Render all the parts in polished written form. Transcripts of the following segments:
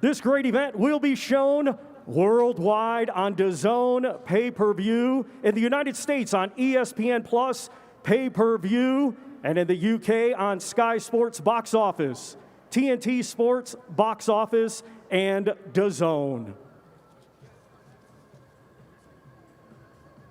This great event will be shown worldwide on DAZN pay-per-view, in the United States on ESPN Plus pay-per-view, and in the UK on Sky Sports Box Office, TNT Sports Box Office, and DAZN.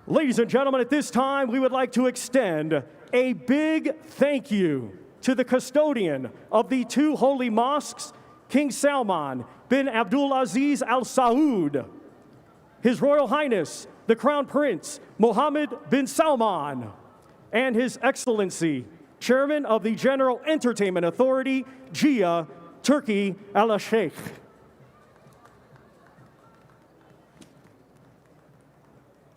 Ladies and gentlemen, at this time, we would like to extend a big thank you to the custodian of the two holy mosques, King Salman bin Abdulaziz Al Saud, His Royal Highness, the Crown Prince Mohammed bin Salman, and His Excellency, Chairman of the General Entertainment Authority, Jia, Turkey Al-Sheikh.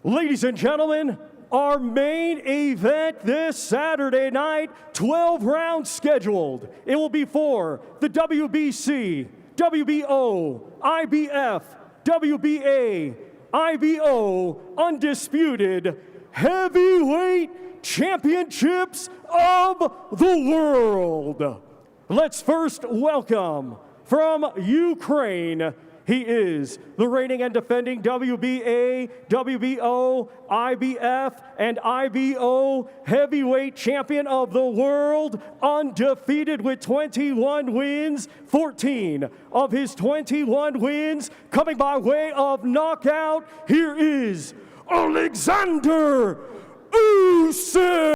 Ladies and gentlemen, our main event this Saturday night, 12 rounds scheduled. It will be for the WBC, WBO, IBF, WBA, IBO Undisputed Heavyweight Championships of the World. Let's first welcome from Ukraine. He is the reigning and defending WBA, WBO, IBF, and IBO heavyweight champion of the world, undefeated with 21 wins, 14 of his 21 wins coming by way of knockout. Here is Oleksandr Usyk.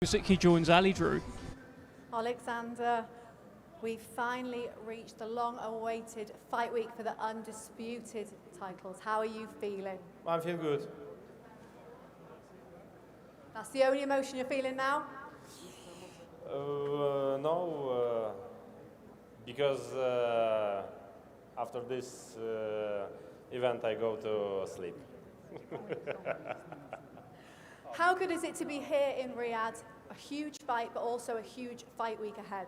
Usyk, he joins Ali Drew. Oleksandr, we finally reached the long-awaited fight week for the undisputed titles. How are you feeling? I feel good. That's the only emotion you're feeling now? No, because after this event I go to sleep. How good is it to be here in Riyadh? A huge fight, but also a huge fight week ahead.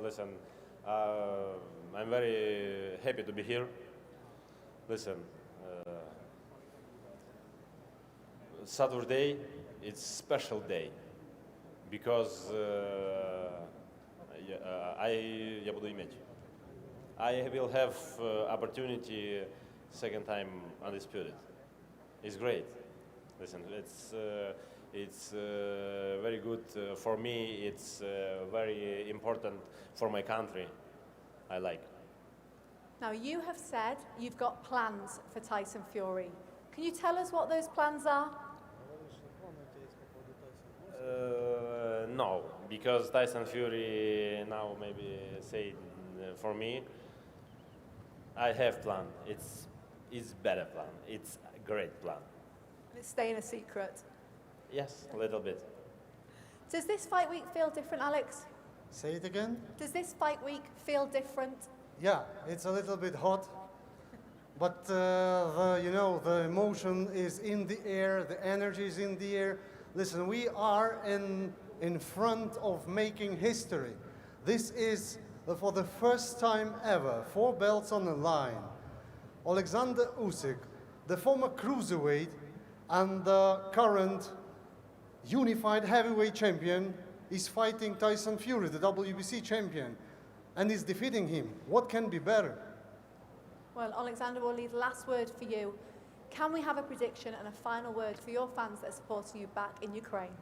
Listen, I'm very happy to be here. Listen, Saturday, it's special day because I will have opportunity second time undisputed. It's great. Listen, it's very good for me. It's very important for my country. I like. Now, you have said you've got plans for Tyson Fury. Can you tell us what those plans are? No, because Tyson Fury now maybe say for me, I have plan. It's better plan. It's a great plan. It's staying a secret. Yes, a little bit. Does this fight week feel different, Alex? Say it again? Does this fight week feel different? Yeah, it's a little bit hot, but the emotion is in the air, the energy is in the air. Listen, we are in front of making history. This is for the first time ever, 4 belts on the line. Oleksandr Usyk, the former cruiserweight and the current unified heavyweight champion, is fighting Tyson Fury, the WBC champion, and is defeating him. What can be better? Well, Oleksandr, we'll leave the last word for you. Can we have a prediction and a final word for your fans that are supporting you back in Ukraine?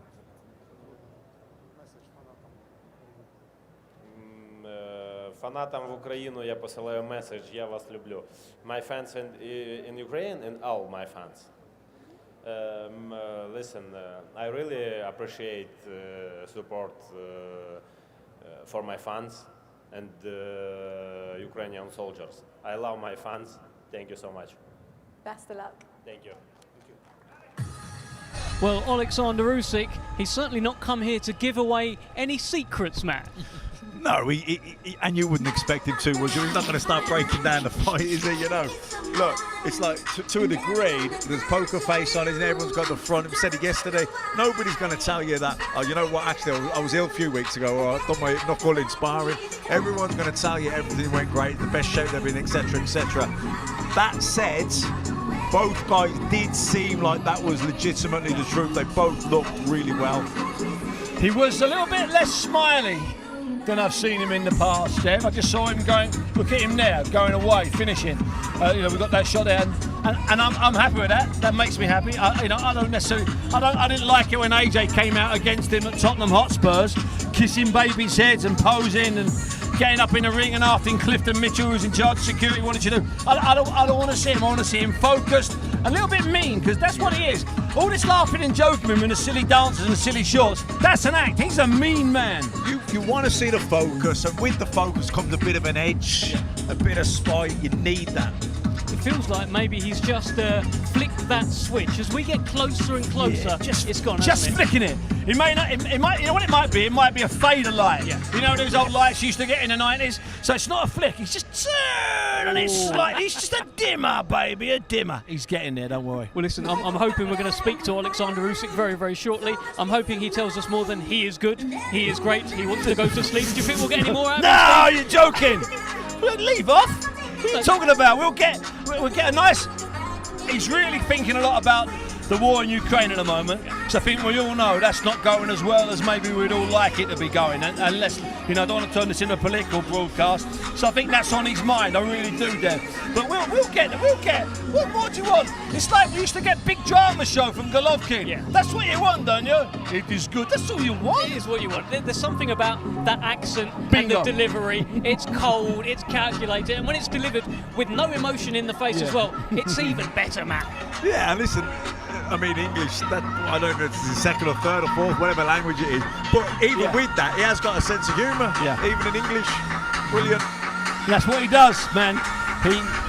Фанатам в Україну я посилаю меседж, я вас люблю. My fans in Ukraine and all my fans. Listen, I really appreciate support for my fans and Ukrainian soldiers. I love my fans. Thank you so much. Best of luck. Thank you. Well, Oleksandr Usyk, he's certainly not come here to give away any secrets, Matt. No, and you wouldn't expect him to, would you? He's not going to start breaking down the fight, is he? You know, look, it's like to a degree, there's poker face on it, and everyone's got the front. I said it yesterday. Nobody's going to tell you that. Oh, you know what? Actually, I was ill a few weeks ago. Or I done my knuckle sparring. Everyone's going to tell you everything went great, the best shape they've been, etc., etc. That said, both guys did seem like that was legitimately the truth. They both looked really well. He was a little bit less smiley than I've seen him in the past, Dev. I just saw him going, look at him now, going away, finishing. We got that shot there, and I'm happy with that. That makes me happy. I don't necessarily, I didn't like it when AJ came out against him at Tottenham Hotspurs, kissing babies' heads and posing and getting up in the ring and asking Clifton Mitchell, who's in charge of security, what did you do? I don't want to see him. I want to see him focused, a little bit mean, because that's what he is. All this laughing and joking with him and the silly dances and the silly shorts, that's an act. He's a mean man. You want to see the focus, and with the focus comes a bit of an edge, a bit of spite. You need that. It feels like maybe he's just flicked that switch. As we get closer and closer, it's gone. Just flicking it. It might. You know what it might be? It might be a fader light. Yeah. You know those old lights you used to get in the 90s. So it's not a flick. He's just and it's slightly. He's just a dimmer, baby, a dimmer. He's getting there. Don't worry. Well, listen, I'm hoping we're going to speak to Oleksandr Usyk very, very shortly. I'm hoping he tells us more than he is good, he is great, he wants to go to sleep. Do you think we'll get any more out of him? No, you're joking. Leave off. What are you talking about? We'll get a nice. He's really thinking a lot about the war in Ukraine at the moment. So I think we all know that's not going as well as maybe we'd all like it to be going. Unless, I don't want to turn this into a political broadcast. So I think that's on his mind. I really do, Dev. But we'll get. What more do you want? It's like we used to get big drama show from Golovkin. Yeah. That's what you want, don't you? It is good. That's all you want. It is what you want. There's something about that accent Bingo. and the delivery. It's cold, it's calculated, and when it's delivered with no emotion in the face as well, it's even better, Matt. Yeah, listen, I mean, English, I don't know if it's the second or third or fourth, whatever language it is. But even with that, he has got a sense of humour. Yeah. Even in English. Brilliant. That's what he does, man.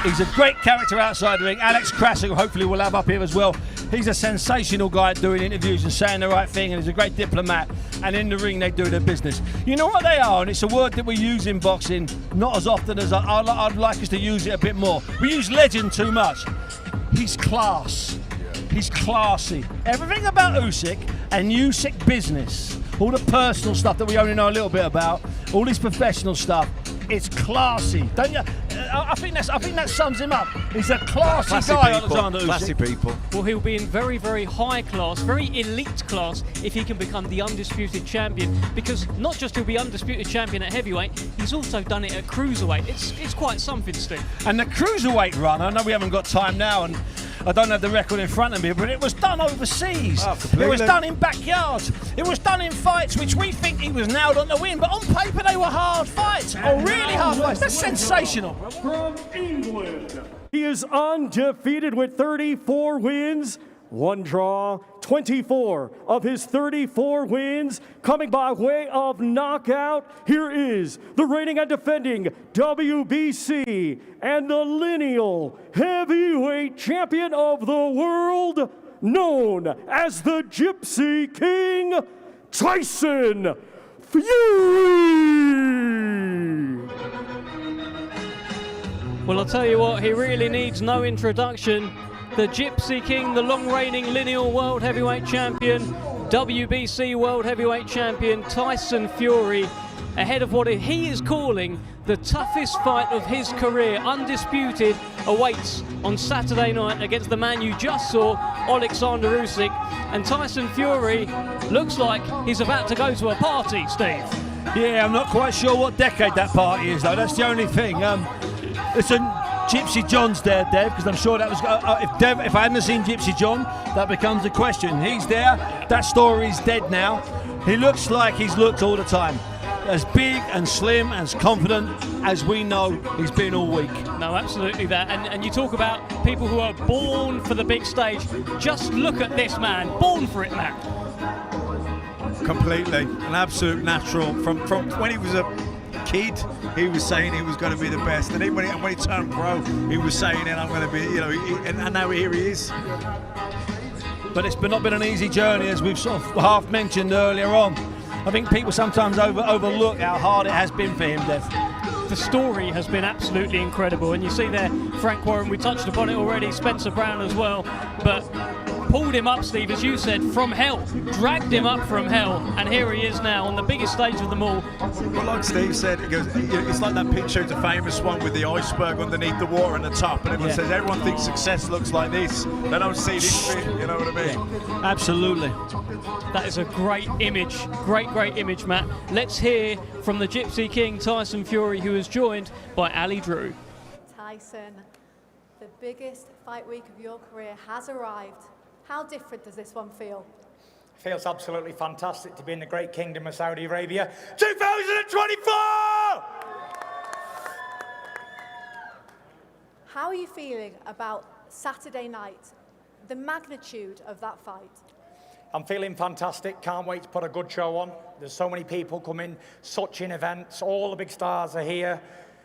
He's a great character outside the ring. Alex Krasik, who hopefully we'll have up here as well. He's a sensational guy doing interviews and saying the right thing, and he's a great diplomat. And in the ring, they do their business. You know what they are, and it's a word that we use in boxing, not as often as I'd like us to use it a bit more. We use legend too much. He's class. He's classy. Everything about Usyk and Usyk business, all the personal stuff that we only know a little bit about, all his professional stuff, it's classy. Don't you? I think that sums him up. He's a classy guy, Oleksandr Usyk. Classy people. Well, he'll be in very, very high class, very elite class if he can become the undisputed champion. Because not just he'll be undisputed champion at heavyweight, he's also done it at cruiserweight. It's quite something, Steve. And the cruiserweight run, I know we haven't got time now, and I don't have the record in front of me, but it was done overseas. It was done in backyards. It was done in fights which we think he was nailed on to win, but on paper they were hard fights. Really hard fights. That's sensational. From England, he is undefeated with 34 wins, 1 draw, 24 of his 34 wins coming by way of knockout. Here is the reigning and defending WBC and the lineal heavyweight champion of the world, known as the Gypsy King, Tyson Fury! Well, I'll tell you what, he really needs no introduction. The Gypsy King, the long-reigning lineal world heavyweight champion, WBC world heavyweight champion, Tyson Fury, ahead of what he is calling the toughest fight of his career, undisputed, awaits on Saturday night against the man you just saw, Oleksandr Usyk. And Tyson Fury looks like he's about to go to a party, Steve. Yeah, I'm not quite sure what decade that party is, though. That's the only thing. Listen, Gypsy John's there, Dev, because I'm sure that was... if I hadn't seen Gypsy John, that becomes a question. He's there. That story's dead now. He looks like he's looked all the time. As big and slim and as confident as we know he's been all week. No, absolutely that. And you talk about people who are born for the big stage. Just look at this man, born for it, Matt. Completely, an absolute natural. From when he was a kid, he was saying he was going to be the best, and then when he turned pro, he was saying, "And I'm going to be," and now here he is. But it's not been an easy journey, as we've sort of half mentioned earlier on. I think people sometimes overlook how hard it has been for him, Dev. The story has been absolutely incredible, and you see there Frank Warren, we touched upon it already, Spencer Brown as well, but pulled him up, Steve, as you said, from hell, dragged him up from hell, and here he is now on the biggest stage of them all. Well, like Steve said, it's like that picture, the famous one with the iceberg underneath the water and the top, and everyone says everyone thinks success looks like this. They don't see this bit, you know what I mean? Absolutely. That is a great image, great image, Matt. Let's hear from the Gypsy King, Tyson Fury, who is joined by Ali Drew. Tyson, the biggest fight week of your career has arrived. How different does this one feel? Feels absolutely fantastic to be in the great kingdom of Saudi Arabia. 2024! How are you feeling about Saturday night, the magnitude of that fight? I'm feeling fantastic. Can't wait to put a good show on. There's so many people coming, such in events. All the big stars are here.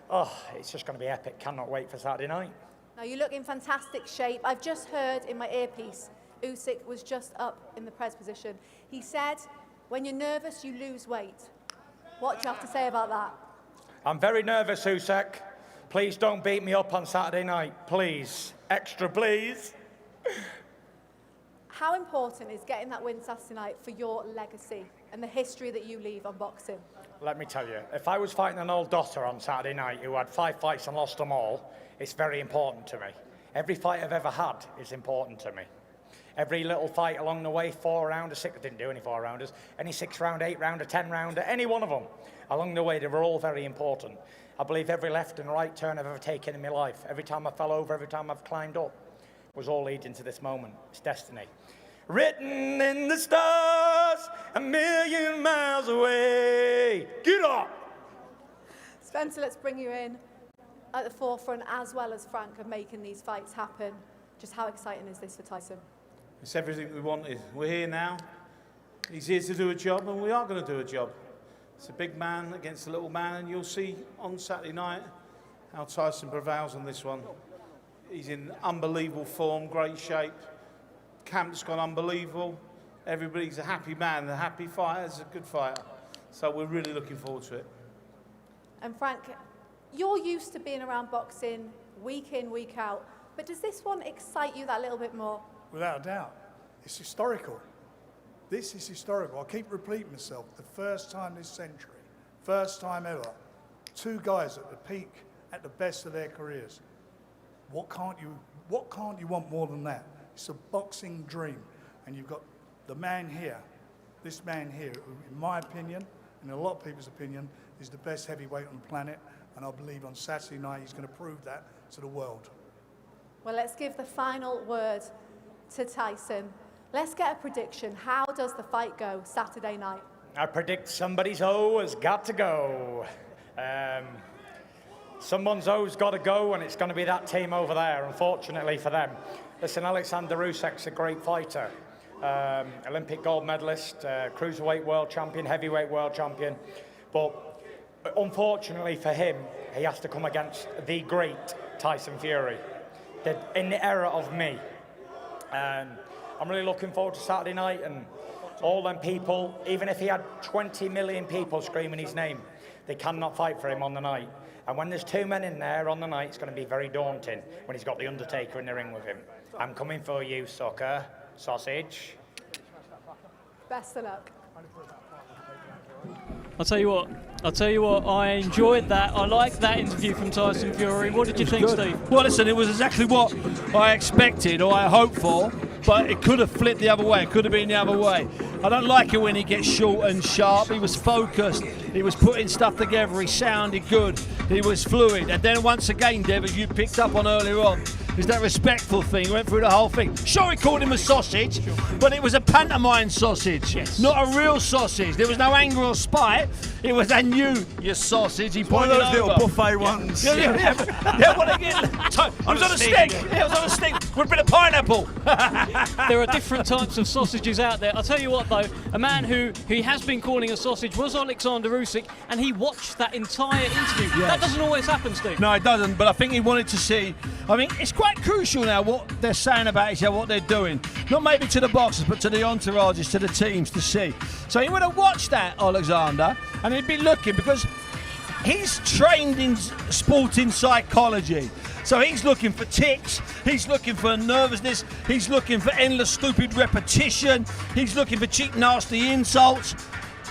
Oh, it's just going to be epic. Cannot wait for Saturday night. Now, you look in fantastic shape. I've just heard in my earpiece, Usyk was just up in the press position. He said, when you're nervous, you lose weight. What do you have to say about that? I'm very nervous, Usyk. Please don't beat me up on Saturday night. Please. Extra, please. How important is getting that win Saturday night for your legacy and the history that you leave on boxing? Let me tell you, if I was fighting an old dotter on Saturday night who had 5 fights and lost them all, it's very important to me. Every fight I've ever had is important to me. Every little fight along the way, 4-rounder, 6, I didn't do any 4-rounders, any 6-round, 8-rounder, 10-rounder, any one of them. Along the way, they were all very important. I believe every left and right turn I've ever taken in my life, every time I fell over, every time I've climbed up, was all leading to this moment. It's destiny. Written in the stars, a million miles away. Get up! Spencer, let's bring you in at the forefront, as well as Frank, of making these fights happen. Just how exciting is this for Tyson? It's everything we wanted. We're here now. He's here to do a job, and we are going to do a job. It's a big man against a little man, and you'll see on Saturday night how Tyson prevails on this one. He's in unbelievable form, great shape. Camp's gone unbelievable. Everybody's a happy man, a happy fighter, a good fighter. So we're really looking forward to it. And Frank, you're used to being around boxing week in, week out, but does this one excite you that little bit more? Without a doubt. It's historical. This is historical. I keep repeating myself. The first time this century, first time ever, 2 guys at the peak, at the best of their careers. What can't you want more than that? It's a boxing dream. And you've got the man here, this man here, who, in my opinion, and in a lot of people's opinion, is the best heavyweight on the planet. And I believe on Saturday night he's going to prove that to the world. Well, let's give the final word to Tyson. Let's get a prediction. How does the fight go Saturday night? I predict somebody's O has got to go. Someone's O's got to go, and it's going to be that team over there, unfortunately for them. Listen, Oleksandr Usyk's a great fighter. Olympic gold medalist, cruiserweight world champion, heavyweight world champion. But unfortunately for him, he has to come against the great Tyson Fury, in the era of me. I'm really looking forward to Saturday night, and all them people, even if he had 20 million people screaming his name, they cannot fight for him on the night. And when there's two men in there on the night, it's going to be very daunting when he's got the Undertaker in the ring with him. I'm coming for you, sucker, sausage. Best of luck. I'll tell you what, I enjoyed that. I liked that interview from Tyson Fury. What did you think, Steve? Well, listen, it was exactly what I expected or I hoped for, but it could have flipped the other way. It could have been the other way. I don't like it when he gets short and sharp. He was focused. He was putting stuff together. He sounded good. He was fluid. And then once again, Dev, as you picked up on earlier on, is that respectful thing. He went through the whole thing. Sure, he called him a sausage, but it was a pantomime sausage, not a real sausage. There was no anger or spite. It was, I knew you sausage. He One pointed of those over. little buffet ones. Yeah, what again? It was on a stick. Yeah, it was on a stick with a bit of pineapple. There are different types of sausages out there. I'll tell you what, though, a man who he has been calling a sausage was Oleksandr Usyk, and he watched that entire interview. Yes. That doesn't always happen, Steve. No, it doesn't, but I think he wanted to see. I mean, it's quite crucial now what they're saying about each other, what they're doing. Not maybe to the boxers, but to the entourages, to the teams to see. So he would have watched that, Oleksandr, and he'd be looking because he's trained in sporting psychology. So he's looking for ticks, he's looking for nervousness, he's looking for endless stupid repetition, he's looking for cheap, nasty insults.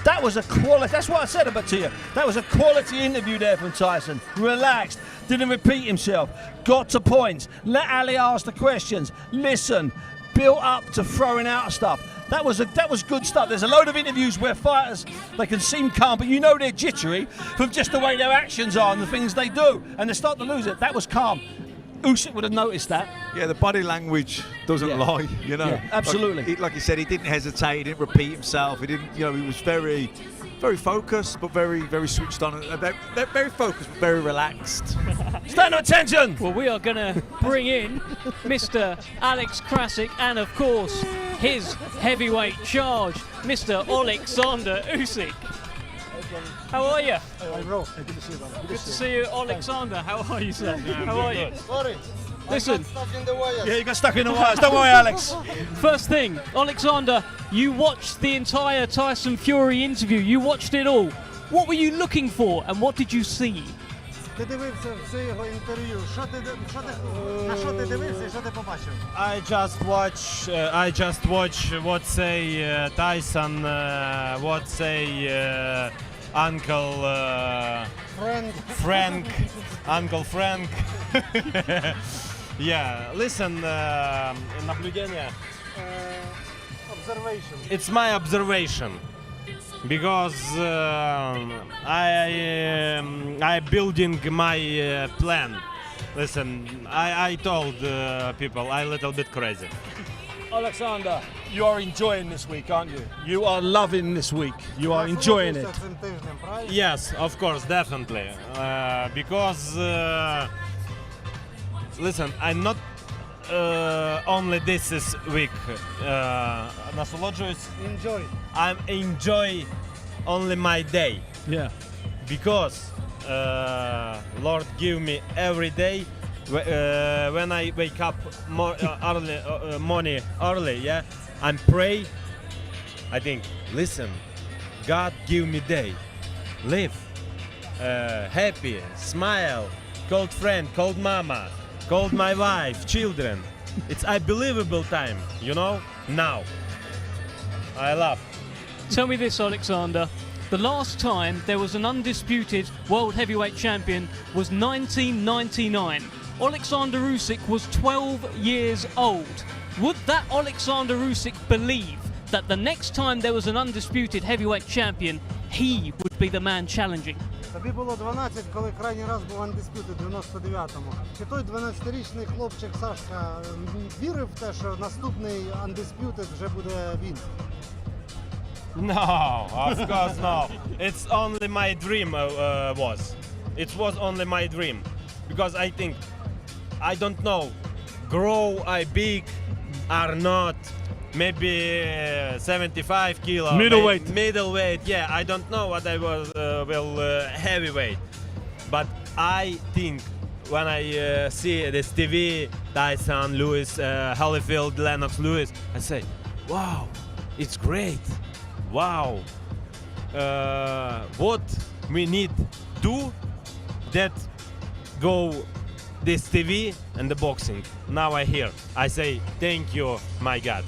That was a quality, that's what I said about to you. That was a quality interview there from Tyson. Relaxed, didn't repeat himself, got to points, let Ali ask the questions, listen, built up to throwing out stuff. That was good stuff. There's a load of interviews where fighters, they can seem calm, but you know they're jittery from just the way their actions are and the things they do, and they start to lose it. That was calm. Usyk would have noticed that. Yeah, the body language doesn't lie, you know. Yeah, absolutely. Like he said, he didn't hesitate, he didn't repeat himself, he didn't, you know, he was very, very focused, but very, very switched on, very focused, but very relaxed. Stand to attention! Well, we are going to bring in Mr. Alex Krasik and, of course, his heavyweight charge, Mr. Oleksandr Usyk. How are you? Good to see you, brother. Good to see you, Oleksandr. How are you, sir? How are you? Sorry. Listen, Stuck in the wires. Yeah, you got stuck in the wires. Don't worry, Alex. first thing, Oleksandr, you watched the entire Tyson Fury interview. You watched it all. What were you looking for and what did you see? Ти дивився все його інтерв'ю. На що ти дивився і що ти побачив? I just watch what say Tyson, what say Uncle Frank, Uncle Frank. Yeah, listen, наблюдение. Observation. It's my observation because I building my plan. Listen, I told people I a little bit crazy. Oleksandr, you are enjoying this week, aren't you? You are loving this week. You are enjoying it. Цим тижнем, правильно? Yes, of course, definitely. Because, listen, I'm not only this is week. Насолоджуюсь. Enjoy. I enjoy only my day Yeah. because Lord give me every day when I wake up morning early, yeah, and pray. I think, listen, God give me day, live, happy, smile, called friend, called mama, called my wife, children. It's unbelievable time, you know. Now, I love. Tell me this, Oleksandr. The last time there was an undisputed world heavyweight champion was 1999. Oleksandr Usyk was 12 years old. Would that Oleksandr Usyk believe that the next time there was an undisputed heavyweight champion, he would be the man challenging? Тобі було 12, коли крайній раз був Undisputed в 99-му. Чи той 12-річний хлопчик Сашка вірив в те, що наступний Undisputed вже буде він? No, of course no. It's only my dream It was only my dream. Because I think, I don't know, grow I big or not. Maybe 75 kilo. Middleweight. Middleweight, yeah. I don't know what I was, heavyweight. But I think when I see this TV, Tyson, Lewis, Holyfield, Lennox Lewis, I say, wow, it's great. Wow. What we need do that go this TV and the boxing. Now I hear. I say thank you, my God.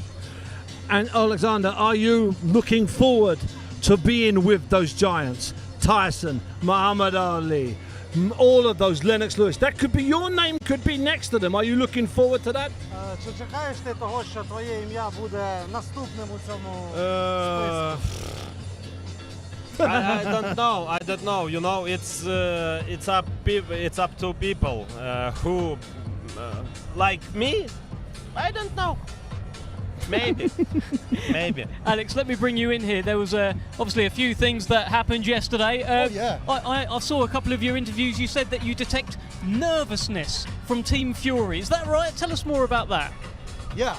And Oleksandr, are you looking forward to being with those giants? Tyson, Muhammad Ali, all of those, Lennox Lewis. That could be your name, could be next to them. Are you looking forward to that? Чи чекаєш ти того, що твоє ім'я буде наступним у цьому списку? I don't know. I don't know. You know, it's up to people who like me. I don't know. Maybe. Maybe. Alex, let me bring you in here. There was obviously a few things that happened yesterday. Yeah. I saw a couple of your interviews. You said that you detect nervousness from Team Fury. Is that right? Tell us more about that. Yeah,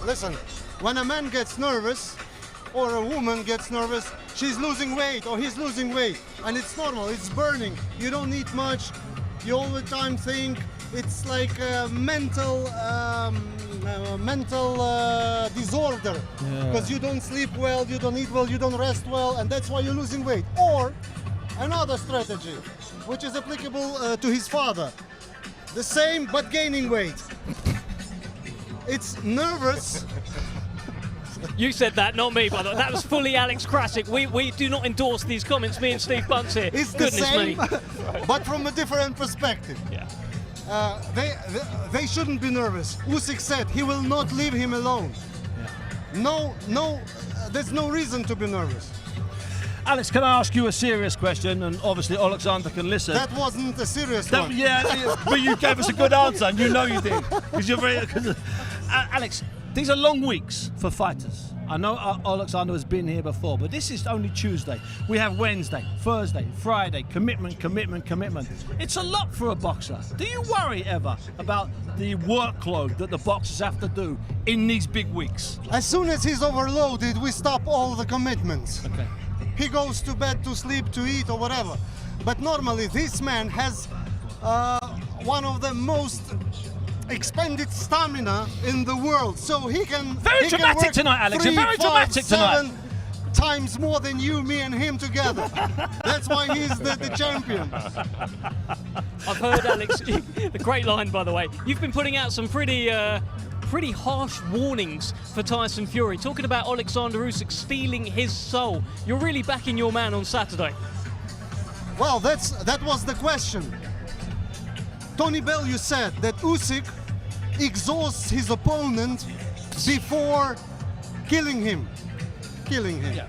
listen, when a man gets nervous or a woman gets nervous, she's losing weight or he's losing weight, and it's normal, it's burning. You don't need much, you all the time think it's like a mental disorder, because you don't sleep well, you don't eat well, you don't rest well, and that's why you're losing weight. Or another strategy, which is applicable to his father, the same but gaining weight. It's nervous. You said that, not me, by the way. That was fully Alex Krasik. We do not endorse these comments, me and Steve Bunce here. It's Goodness the same, me. but from a different perspective. Yeah. They shouldn't be nervous. Usyk said he will not leave him alone. No, there's no reason to be nervous. Alex, can I ask you a serious question? And obviously Oleksandr can listen. That wasn't a serious one. Yeah, but you gave us a good answer, and you know you did. Because you're very. Alex, these are long weeks for fighters. I know Oleksandr has been here before, but this is only Tuesday. We have Wednesday, Thursday, Friday, commitment. It's a lot for a boxer. Do you worry ever about the workload that the boxers have to do in these big weeks? As soon as he's overloaded, we stop all the commitments. Okay. He goes to bed to sleep, to eat, or whatever. But normally, this man has one of the most expended stamina in the world, so he can. Very dramatic work tonight, Alex. 3, You're very 5, dramatic tonight. 7 times more than you, me, and him together. That's why he's the champion. I've heard, Alex, the great line, by the way. You've been putting out some pretty harsh warnings for Tyson Fury, talking about Oleksandr Usyk stealing his soul. You're really backing your man on Saturday. Well, that was the question. Tony Bellew said that Usyk exhausts his opponent before killing him. Yeah.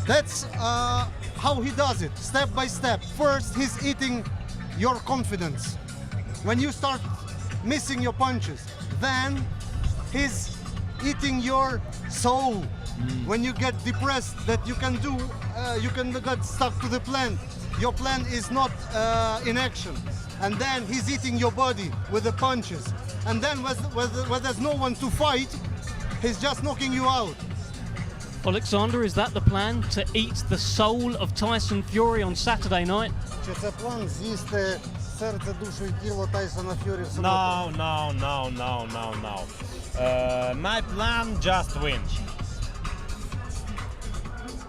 That's how he does it, step by step. First, he's eating your confidence. When you start missing your punches, then he's eating your soul. When you get depressed, that you can get stuck to the plan. Your plan is not in action. And then he's eating your body with the punches. And then when there's no one to fight, he's just knocking you out. Oleksandr, is that the plan, to eat the soul of Tyson Fury on Saturday night? Чи це план з'їсти серце, душу і тіло Тайсона Ф'юрі в суботу? No. My plan just win.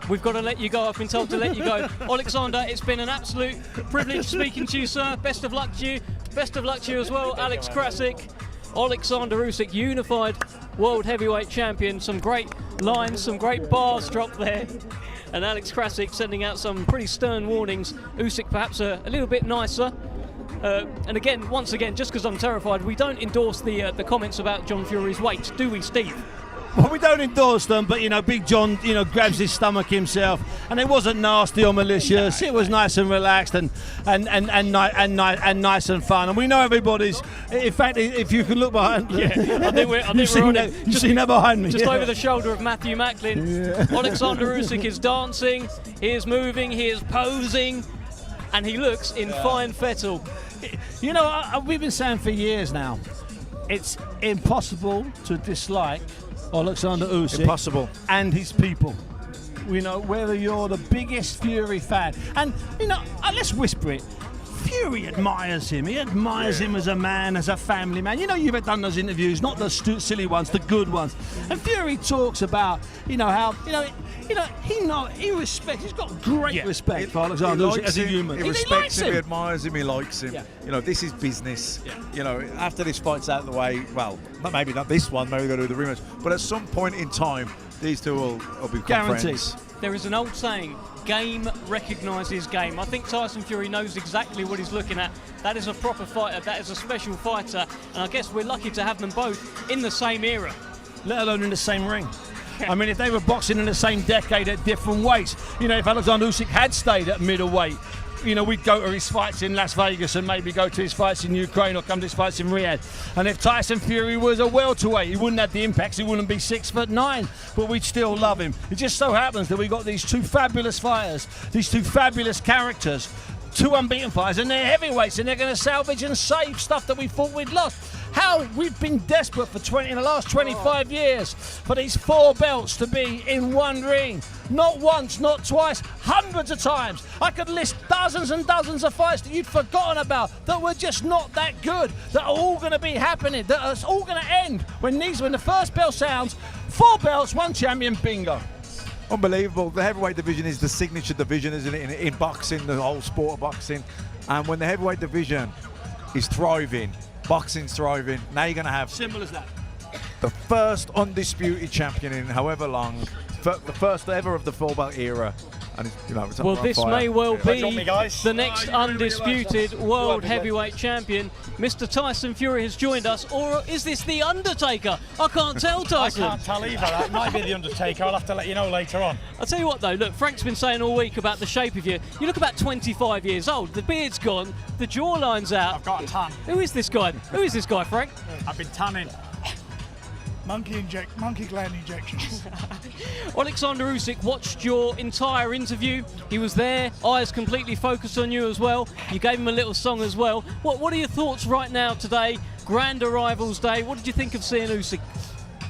We've got to let you go. I've been told to let you go. Oleksandr, it's been an absolute privilege speaking to you, sir. Best of luck to you. Best of luck to you as well, Alex Krasik. Oleksandr Usyk, unified world heavyweight champion. Some great lines, some great bars dropped there. And Alex Krasik sending out some pretty stern warnings. Usyk perhaps a little bit nicer. And again, once again, just because I'm terrified, we don't endorse the comments about John Fury's weight, do we, Steve? Well, we don't endorse them, but Big John, grabs his stomach himself, and it wasn't nasty or malicious. It was nice and relaxed and nice and fun. And we know everybody's. In fact, if you can look behind, I think we're on it. You've seen that behind me, just over the shoulder of Matthew Macklin. Yeah. Oleksandr Usyk is dancing, he is moving, he is posing, and he looks in fine fettle. We've been saying for years now, it's impossible to dislike Oleksandr Usyk. Impossible. And his people. Whether you're the biggest Fury fan. And, let's whisper it. Fury admires him. He admires him as a man, as a family man. You know, you've done those interviews, not the silly ones, the good ones. And Fury talks about, how, he respects. He's got great respect for Oleksandr Usyk as a human. He respects him. He admires him. He likes him. Yeah. This is business. Yeah. After this fight's out of the way, well, maybe not this one. Maybe we'll go to the rematch. But at some point in time, these two will become Guaranteed. friends. There is an old saying, game recognises game. I think Tyson Fury knows exactly what he's looking at. That is a proper fighter, that is a special fighter, and I guess we're lucky to have them both in the same era. Let alone in the same ring. I mean, if they were boxing in the same decade at different weights, if Oleksandr Usyk had stayed at middleweight, we'd go to his fights in Las Vegas and maybe go to his fights in Ukraine or come to his fights in Riyadh. And if Tyson Fury was a welterweight, he wouldn't have the impacts, he wouldn't be 6'9", but we'd still love him. It just so happens that we got these two fabulous fighters, these two fabulous characters, two unbeaten fighters, and they're heavyweights, and they're going to salvage and save stuff that we thought we'd lost. How we've been desperate in the last 25 years for these 4 belts to be in one ring. Not once, not twice, hundreds of times. I could list dozens and dozens of fights that you'd forgotten about that were just not that good, that are all going to be happening, that are all going to end when the first bell sounds. 4 belts, 1 champion, bingo. Unbelievable. The heavyweight division is the signature division, isn't it, in boxing, the whole sport of boxing. And when the heavyweight division is thriving, boxing's thriving, now you're going to have Simple as that. the first undisputed champion in however long, the first ever of the 4-belt era. And it's well, this may well be guys. the next undisputed world heavyweight champion. Mr. Tyson Fury has joined us, or is this the Undertaker? I can't tell, Tyson. I can't tell either. That might be the Undertaker. I'll have to let you know later on. I'll tell you what though, look, Frank's been saying all week about the shape of you. You look about 25 years old. The beard's gone, the jawline's out. I've got a tan. Who is this guy? Who is this guy, Frank? I've been tanning. Monkey gland injections. Oleksandr Usyk watched your entire interview. He was there, eyes completely focused on you as well. You gave him a little song as well. What are your thoughts right now today? Grand Arrivals Day. What did you think of seeing Usyk?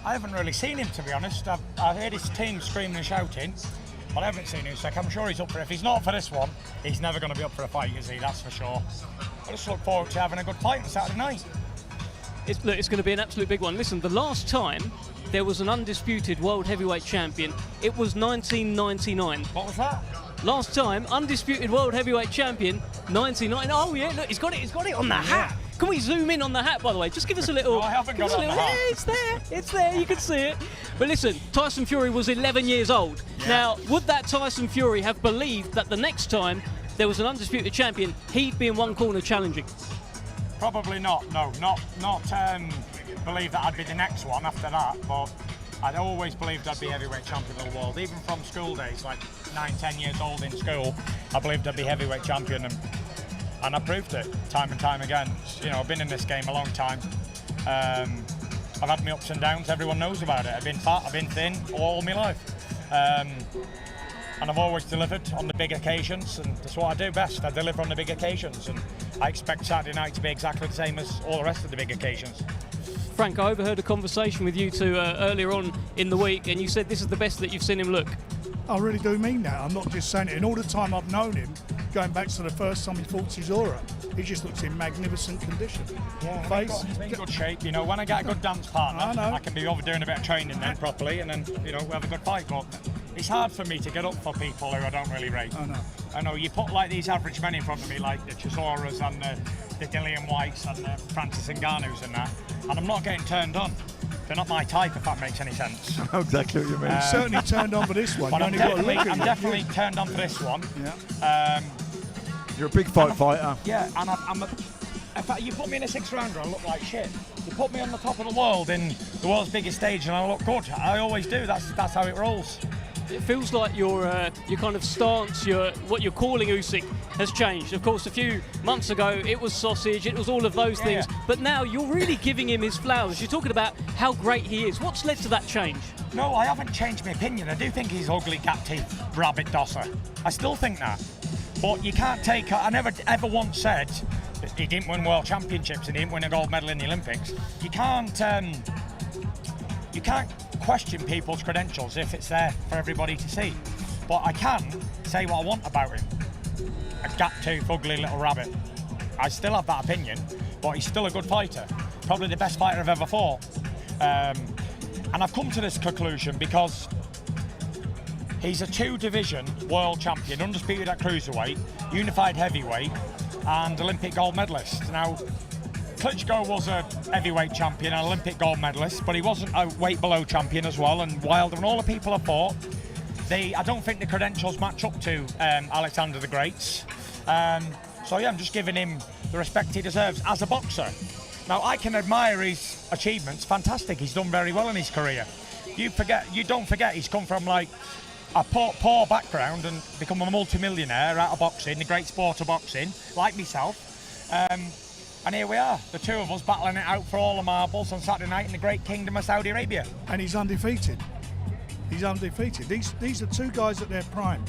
I haven't really seen him, to be honest. I've heard his team screaming and shouting, but I haven't seen Usyk. I'm sure he's up for it. If he's not for this one, he's never going to be up for a fight, is he? That's for sure. I just look forward to having a good fight on Saturday night. It's going to be an absolute big one. Listen, the last time there was an undisputed world heavyweight champion, it was 1999. What was that? Last time, undisputed world heavyweight champion, 1999. Oh yeah, look, he's got it on the hat. Can we zoom in on the hat, by the way? Just give us a little. No, I haven't got it on the hat. Yeah, it's there. You can see it. But listen, Tyson Fury was 11 years old. Yeah. Now, would that Tyson Fury have believed that the next time there was an undisputed champion, he'd be in one corner challenging? Probably not. No, not believe that I'd be the next one after that. But I'd always believed I'd be heavyweight champion of the world, even from school days, like 9-10 years old in school. I believed I'd be heavyweight champion, and I proved it time and time again. I've been in this game a long time. I've had my ups and downs. Everyone knows about it. I've been fat, I've been thin, all my life. And I've always delivered on the big occasions, and that's what I do best. I deliver on the big occasions, and I expect Saturday night to be exactly the same as all the rest of the big occasions. Frank, I overheard a conversation with you two earlier on in the week, and you said this is the best that you've seen him look. I really do mean that. I'm not just saying it. In all the time I've known him, going back to the first time he fought Chisora, he just looks in magnificent condition. Yeah, he's in good shape. When I get a good dance partner, I can be overdoing a bit of training then properly, and then we have a good fight. But it's hard for me to get up for people who I don't really rate. I know you put like these average men in front of me, like the Chisoras and the Dillian Whites and the Francis Ngannous and that, and I'm not getting turned on. They're not my type, if that makes any sense. I know exactly what you mean. Certainly turned on for this one. But I'm definitely turned on for this one. Yeah. You're a big fighter. Yeah, and in fact, you put me in a 6-rounder, I look like shit. You put me on the top of the world in the world's biggest stage, and I look good. I always do. That's how it rolls. It feels like your kind of stance, what you're calling Usyk has changed. Of course, a few months ago it was sausage, it was all of those things, but now you're really giving him his flowers. You're talking about how great he is. What's led to that change? No, I haven't changed my opinion. I do think he's ugly, gap-teeth, rabbit dosser. I still think that. But you can't take... I never ever once said he didn't win world championships and he didn't win a gold medal in the Olympics. You can't question people's credentials if it's there for everybody to see. But I can say what I want about him. A gap-tooth, ugly little rabbit. I still have that opinion, but he's still a good fighter. Probably the best fighter I've ever fought. And I've come to this conclusion because he's a 2-division world champion, undisputed at cruiserweight, unified heavyweight, and Olympic gold medalist. Now, Klitschko was a heavyweight champion, an Olympic gold medalist, but he wasn't a weight below champion as well. And Wilder and all the people have fought, I don't think the credentials match up to Oleksandr the Great's. So yeah, I'm just giving him the respect he deserves as a boxer. Now, I can admire his achievements, fantastic. He's done very well in his career. You don't forget, he's come from like a poor background and become a multi-millionaire out of boxing, the great sport of boxing, like myself. And here we are, the two of us battling it out for all the marbles on Saturday night in the great kingdom of Saudi Arabia. And he's undefeated. He's undefeated. These are two guys at their prime.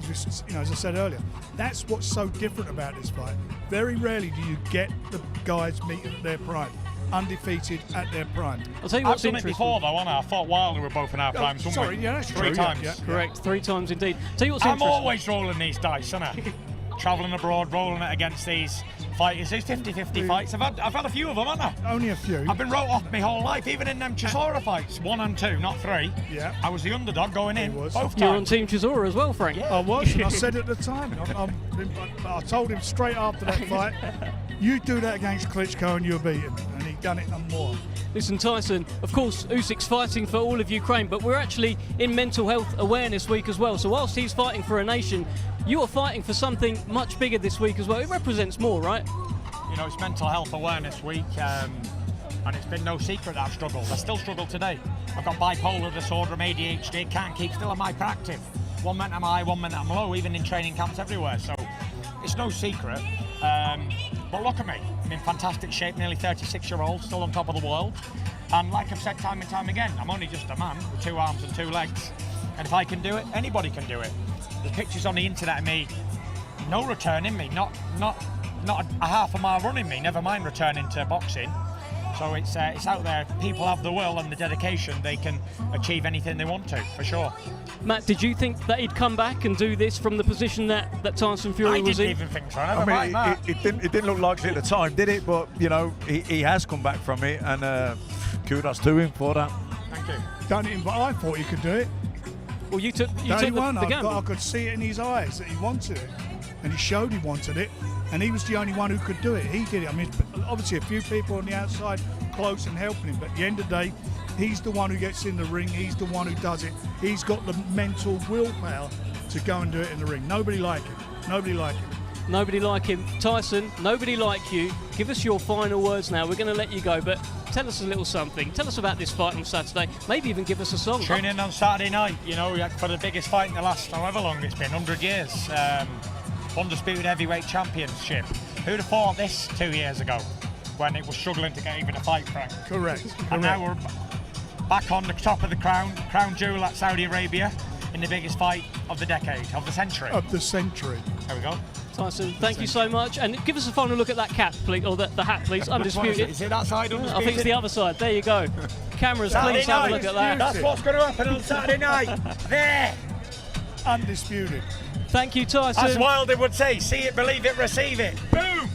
As I said earlier, that's what's so different about this fight. Very rarely do you get the guys meeting at their prime, undefeated at their prime. I'll tell you I've what's done it interesting. before though, haven't I? I thought Wilder were both in our primes, weren't Sorry, we? yeah, that's Three true. times. Yeah. Correct, 3 times indeed. Tell you what's I'm interesting. always rolling these dice, aren't I? Travelling abroad, rolling it against these fighters. These 50-50 fights. I've had a few of them, haven't I? Only a few. I've been wrote off my whole life, even in them Chisora fights, 1 and 2, not 3. Yeah. I was the underdog going in, was. both You're on times. Team Chisora as well, Frank. I was, and I said at the time. I told him straight after that fight, you do that against Klitschko and you'll beat him. And he done it and more. Listen, Tyson, of course, Usyk's fighting for all of Ukraine, but we're actually in Mental Health Awareness Week as well. So whilst he's fighting for a nation, you are fighting for something much bigger this week as well. It represents more, right? You know, it's Mental Health Awareness Week, and it's been no secret that I've struggled. I still struggle today. I've got bipolar disorder, I'm ADHD, can't keep still. I'm hyperactive. 1 minute I'm high, 1 minute I'm low, even in training camps everywhere. So it's no secret. But look at me, I'm in fantastic shape, nearly 36-year-old, still on top of the world. And like I've said time and time again, I'm only just a man with 2 arms and 2 legs. And if I can do it, anybody can do it. There's pictures on the internet of me, no return in me, not a half a mile running me, never mind returning to boxing. So it's out there. People have the will and the dedication. They can achieve anything they want to, for sure. Matt, did you think that he'd come back and do this from the position that Tyson Fury was in? I didn't even think so. Never mind that. It didn't look likely at the time, did it? But, you know, he has come back from it, and kudos to him for that. Thank you. Done it, but I thought he could do it. Well, you took Day one, the gamble. I could see it in his eyes that he wanted it, and he showed he wanted it, and he was the only one who could do it. He did it. I mean, obviously a few people on the outside close and helping him, but at the end of the day, he's the one who gets in the ring. He's the one who does it. He's got the mental willpower to go and do it in the ring. Nobody like him. Nobody like him. Nobody like him. Tyson, nobody like you. Give us your final words now. We're going to let you go, but tell us a little something. Tell us about this fight on Saturday. Maybe even give us a song. Tune in on Saturday night, you know, for the biggest fight in the last however long it's been, 100 years. Undisputed heavyweight championship. Who'd have thought this 2 years ago when it was struggling to get even a fight, Frank? Correct. And now we're back on the top of the crown jewel at Saudi Arabia in the biggest fight of the decade, of the century. Of the century. There we go. Tyson, thank you so much. And give us a final look at that cap, please, or the hat, please. Undisputed. Is it that side, undisputed? I think it's the other side. There you go. Cameras, Saturday please have a night. look at that. That's what's going to happen on Saturday night. There. Undisputed. Thank you, Tyson. As Wilder would say, see it, believe it, receive it. Boom.